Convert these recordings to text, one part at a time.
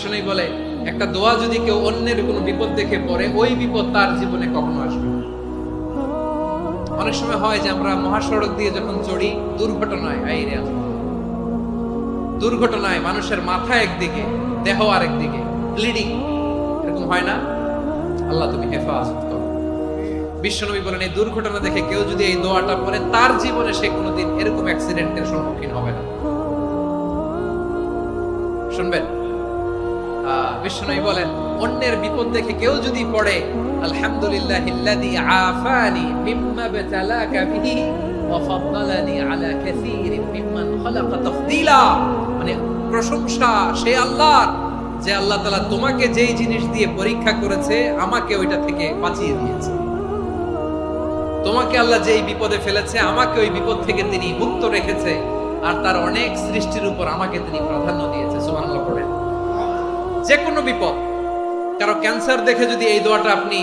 বিষ্ণু বলে একটা দোয়া যদি কেউ অন্যের কোনো বিপদ দেখে পড়ে, ওই বিপদ তার জীবনে কখনো আসবে না। অনেক সময় হয় যে আমরা মহাসড়ক দিয়ে যখন চড়ি, দুর্ঘটনায় মানুষের মাথা একদিকে, দেহ আরেকদিকে, ব্লিডিং, এরকম হয় না? আল্লাহ তুমি হেফাজত করো। বিশ্বনবী বলেন এই দুর্ঘটনা দেখে কেউ যদি এই দোয়াটা পড়ে, তার জীবনে সে কোনোদিন এরকম অ্যাক্সিডেন্টের সম্মুখীন হবে না। শুনবেন, বিশ্বনবী বলেন অন্যের বিপদ দেখে কেউ যদি পড়ে, আলহামদুলিল্লাহিল্লাযী আফানি মিম্মা বাতালাকা বিহি ওয়া ফাদ্দালানি আলা কাসীরিন মিম্মান খালাকা তাফদীলা, মানে প্রশংসা সে আল্লাহর, যে আল্লাহ তাআলা তোমাকে যেই জিনিস দিয়ে পরীক্ষা করেছে আমাকে ওইটা থেকে বাঁচিয়ে দিয়েছে। তোমাকে আল্লাহ যেই বিপদে ফেলেছে আমাকে ওই বিপদ থেকে তিনি মুক্ত রেখেছে, আর তার অনেক সৃষ্টির উপর আমাকে তিনি প্রাধান্য দিয়েছে। সুবহানাল্লাহ পড়েন। যে কোনো বিপদ, কারো ক্যান্সার দেখে যদি এই দোয়াটা আপনি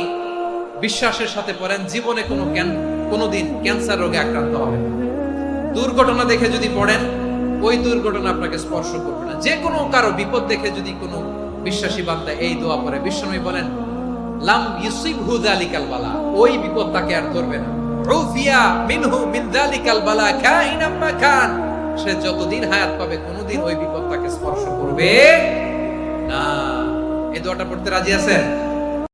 বিশ্বাসের সাথে পড়েন, জীবনে কোনোদিন ক্যান্সার রোগে আক্রান্ত হবে না। দুর্ঘটনা দেখে যদি পড়েন, ওই দুর্ঘটনা আপনাকে স্পর্শ করবে না। যে কোনো কারো বিপদ দেখে যদি কোনো বিশ্বাসী বান্দা এই দোয়া পড়ে, বিশ্বনবী বলেন লাম ইউসিবহু যালিকাল বালা, ওই বিপদ তাকে আর ধরবে না। উফিয়া মিনহু মিন যালিকাল বালা কাইনাম মা কান, সে যতদিন হায়াত পাবে কোনোদিন ওই বিপদ তাকে স্পর্শ করবে না। এই দোয়াটা পড়তে রাজি আছেন?